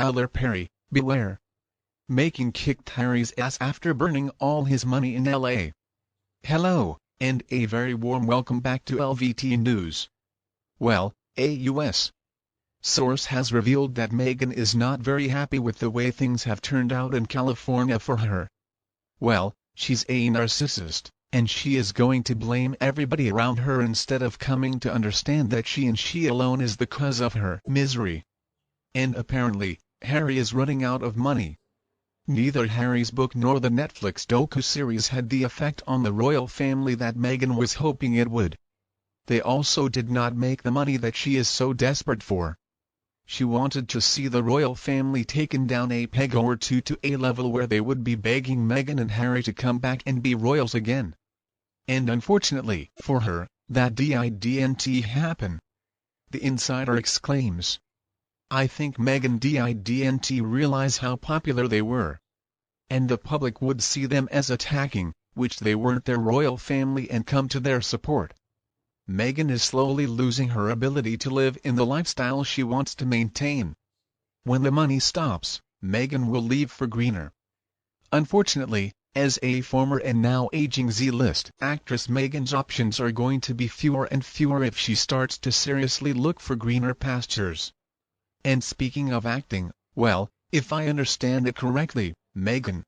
Tyler Perry, beware. Meghan kicked Harry's ass after burning all his money in LA. Hello, and a very warm welcome back to LVT News. Well, a U.S. source has revealed that Meghan is not very happy with the way things have turned out in California for her. Well, she's a narcissist, and she is going to blame everybody around her instead of coming to understand that she alone is the cause of her misery. And apparently, Harry is running out of money. Neither Harry's book nor the Netflix docu-series had the effect on the royal family that Meghan was hoping it would. They also did not make the money that she is so desperate for. She wanted to see the royal family taken down a peg or two to a level where they would be begging Meghan and Harry to come back and be royals again. And unfortunately for her, that didn't happen. The insider exclaims. I think Meghan didn't realize how popular they were. And the public would see them as attacking, which they weren't, their royal family, and come to their support. Meghan is slowly losing her ability to live in the lifestyle she wants to maintain. When the money stops, Meghan will leave for greener. Unfortunately, as a former and now aging Z-list actress, Meghan's options are going to be fewer and fewer if she starts to seriously look for greener pastures. And speaking of acting, well, if I understand it correctly, Meghan,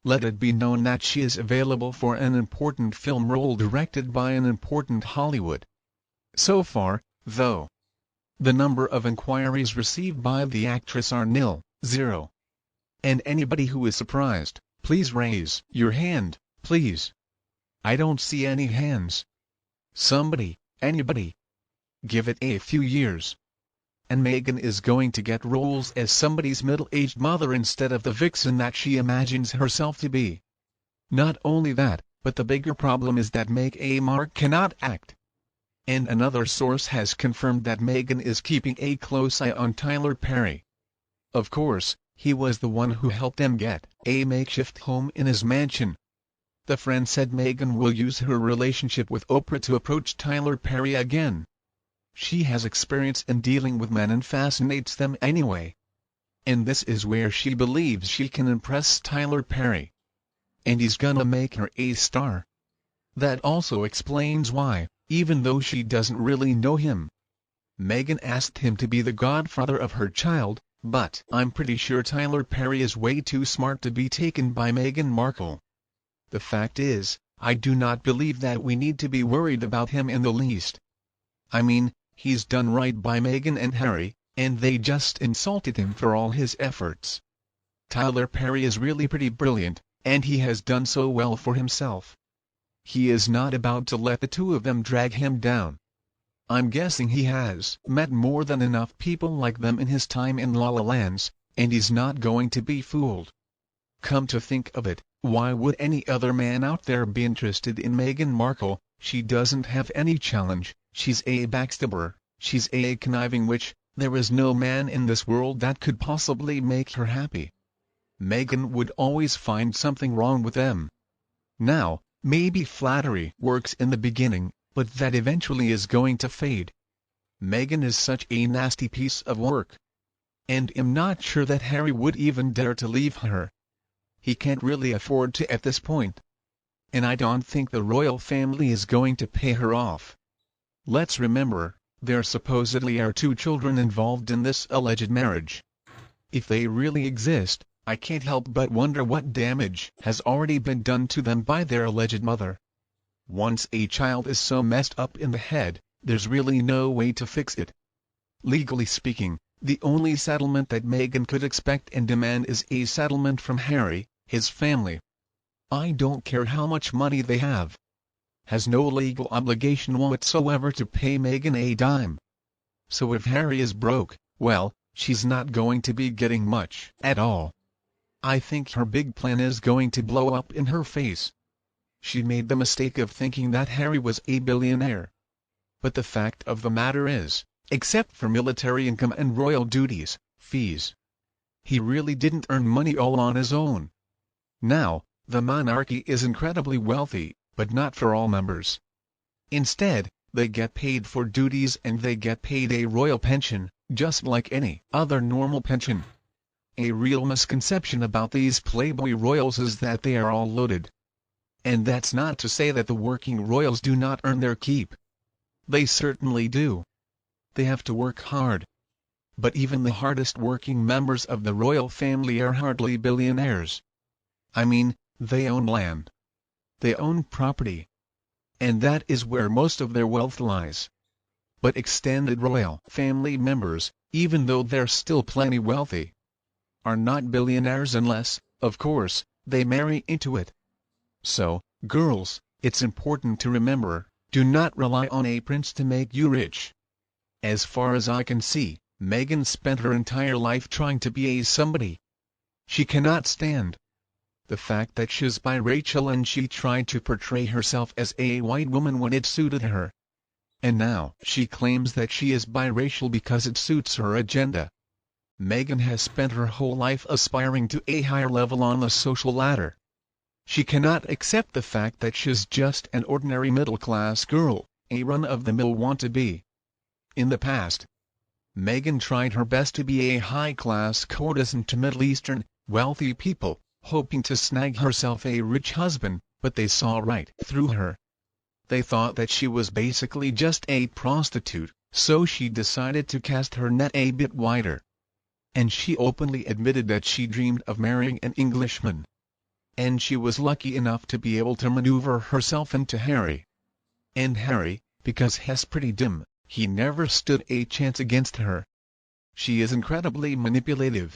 let it be known that she is available for an important film role directed by an important Hollywood. So far, though, the number of inquiries received by the actress are zero. And anybody who is surprised, please raise your hand, please. I don't see any hands. Somebody, anybody. Give it a few years. And Meghan is going to get roles as somebody's middle-aged mother instead of the vixen that she imagines herself to be. Not only that, but the bigger problem is that Markle cannot act. And another source has confirmed that Meghan is keeping a close eye on Tyler Perry. Of course, he was the one who helped them get a makeshift home in his mansion. The friend said Meghan will use her relationship with Oprah to approach Tyler Perry again. She has experience in dealing with men and fascinates them anyway. And this is where she believes she can impress Tyler Perry. And he's gonna make her a star. That also explains why, even though she doesn't really know him, Meghan asked him to be the godfather of her child, but I'm pretty sure Tyler Perry is way too smart to be taken by Meghan Markle. The fact is, I do not believe that we need to be worried about him in the least. I mean, he's done right by Meghan and Harry, and they just insulted him for all his efforts. Tyler Perry is really pretty brilliant, and he has done so well for himself. He is not about to let the two of them drag him down. I'm guessing he has met more than enough people like them in his time in La La Lands, and he's not going to be fooled. Come to think of it, why would any other man out there be interested in Meghan Markle? She doesn't have any challenge. She's a backstabber, she's a conniving witch. There is no man in this world that could possibly make her happy. Meghan would always find something wrong with them. Now, maybe flattery works in the beginning, but that eventually is going to fade. Meghan is such a nasty piece of work. And I'm not sure that Harry would even dare to leave her. He can't really afford to at this point. And I don't think the royal family is going to pay her off. Let's remember, there supposedly are 2 children involved in this alleged marriage. If they really exist, I can't help but wonder what damage has already been done to them by their alleged mother. Once a child is so messed up in the head, there's really no way to fix it. Legally speaking, the only settlement that Meghan could expect and demand is a settlement from Harry, his family. I don't care how much money they have. Has no legal obligation whatsoever to pay Meghan a dime. So if Harry is broke, well, she's not going to be getting much at all. I think her big plan is going to blow up in her face. She made the mistake of thinking that Harry was a billionaire. But the fact of the matter is, except for military income and royal duties, fees, he really didn't earn money all on his own. Now, the monarchy is incredibly wealthy, but not for all members. Instead, they get paid for duties and they get paid a royal pension, just like any other normal pension. A real misconception about these Playboy royals is that they are all loaded. And that's not to say that the working royals do not earn their keep. They certainly do. They have to work hard. But even the hardest working members of the royal family are hardly billionaires. I mean, they own land. They own property. And that is where most of their wealth lies. But extended royal family members, even though they're still plenty wealthy, are not billionaires unless, of course, they marry into it. So, girls, it's important to remember, do not rely on a prince to make you rich. As far as I can see, Meghan spent her entire life trying to be a somebody. She cannot stand the fact that she's biracial, and she tried to portray herself as a white woman when it suited her. And now she claims that she is biracial because it suits her agenda. Meghan has spent her whole life aspiring to a higher level on the social ladder. She cannot accept the fact that she's just an ordinary middle-class girl, a run-of-the-mill want-to-be. In the past, Meghan tried her best to be a high-class courtesan to Middle Eastern, wealthy people, hoping to snag herself a rich husband, but they saw right through her. They thought that she was basically just a prostitute, so she decided to cast her net a bit wider. And she openly admitted that she dreamed of marrying an Englishman. And she was lucky enough to be able to maneuver herself into Harry. And Harry, because he's pretty dim, he never stood a chance against her. She is incredibly manipulative.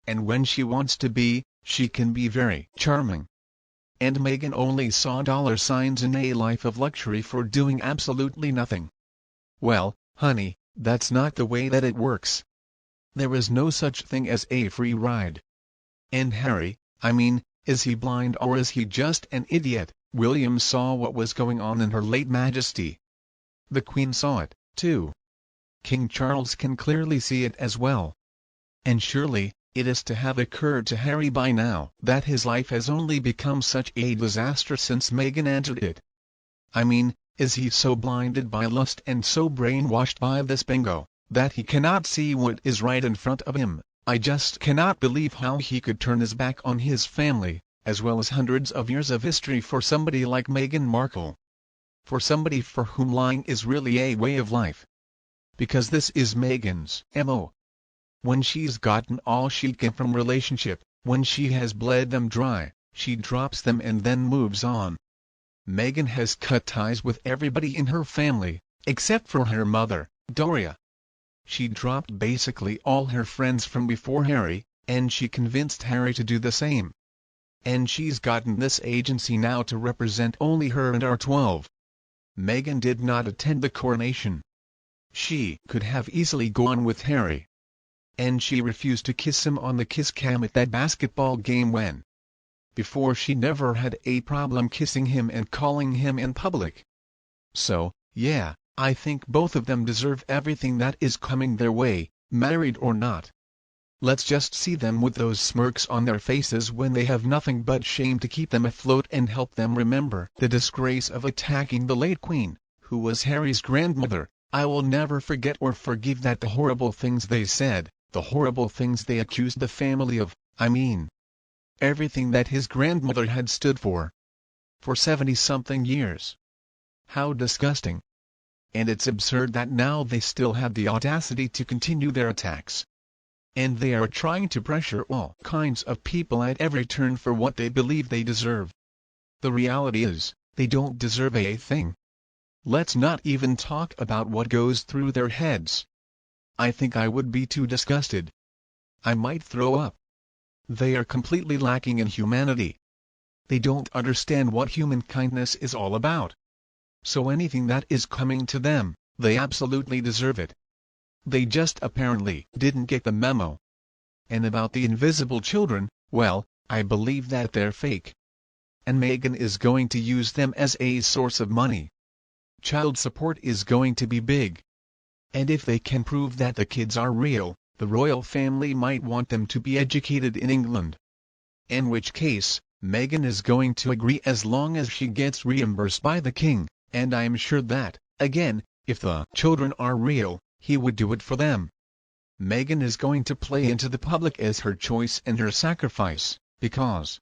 And when she wants to be, she can be very charming. And Meghan only saw dollar signs in a life of luxury for doing absolutely nothing. Well, honey, that's not the way that it works. There is no such thing as a free ride. And Harry, I mean, is he blind or is he just an idiot? William saw what was going on in Her Late Majesty. The Queen saw it, too. King Charles can clearly see it as well. And surely, it is to have occurred to Harry by now that his life has only become such a disaster since Meghan entered it. I mean, is he so blinded by lust and so brainwashed by this bingo, that he cannot see what is right in front of him? I just cannot believe how he could turn his back on his family, as well as hundreds of years of history for somebody like Meghan Markle. For somebody for whom lying is really a way of life. Because this is Meghan's MO. When she's gotten all she can from relationship, when she has bled them dry, she drops them and then moves on. Meghan has cut ties with everybody in her family, except for her mother, Doria. She dropped basically all her friends from before Harry, and she convinced Harry to do the same. And she's gotten this agency now to represent only her and our 12. Meghan did not attend the coronation. She could have easily gone with Harry. And she refused to kiss him on the kiss cam at that basketball game when. Before she never had a problem kissing him and calling him in public. So, yeah, I think both of them deserve everything that is coming their way, married or not. Let's just see them with those smirks on their faces when they have nothing but shame to keep them afloat and help them remember the disgrace of attacking the late Queen, who was Harry's grandmother. I will never forget or forgive that the horrible things they said, the horrible things they accused the family of, I mean, everything that his grandmother had stood for 70-something years. How disgusting. And it's absurd that now they still have the audacity to continue their attacks. And they are trying to pressure all kinds of people at every turn for what they believe they deserve. The reality is, they don't deserve a thing. Let's not even talk about what goes through their heads. I think I would be too disgusted. I might throw up. They are completely lacking in humanity. They don't understand what human kindness is all about. So anything that is coming to them, they absolutely deserve it. They just apparently didn't get the memo. And about the invisible children, well, I believe that they're fake. And Meghan is going to use them as a source of money. Child support is going to be big. And if they can prove that the kids are real, the royal family might want them to be educated in England. In which case, Meghan is going to agree as long as she gets reimbursed by the king, and I'm sure that, again, if the children are real, he would do it for them. Meghan is going to play into the public as her choice and her sacrifice, because,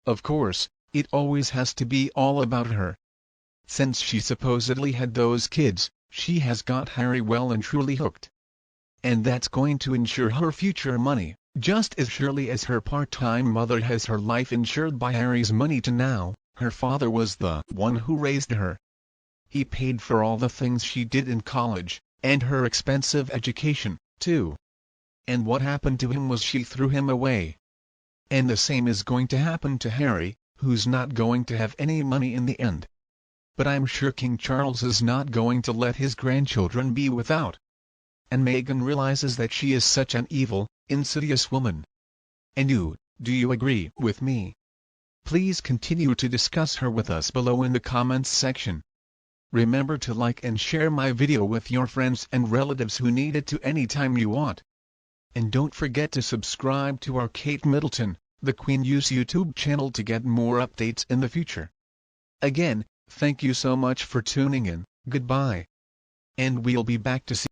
of course, it always has to be all about her. Since she supposedly had those kids, she has got Harry well and truly hooked. And that's going to ensure her future money, just as surely as her part-time mother has her life insured by Harry's money to now. Her father was the one who raised her. He paid for all the things she did in college, and her expensive education, too. And what happened to him was she threw him away. And the same is going to happen to Harry, who's not going to have any money in the end. But I'm sure King Charles is not going to let his grandchildren be without. And Meghan realizes that she is such an evil, insidious woman. And you, do you agree with me? Please continue to discuss her with us below in the comments section. Remember to like and share my video with your friends and relatives who need it to anytime you want. And don't forget to subscribe to our Kate Middleton, the Queen Use YouTube channel to get more updates in the future. Again, thank you so much for tuning in, goodbye. And we'll be back to see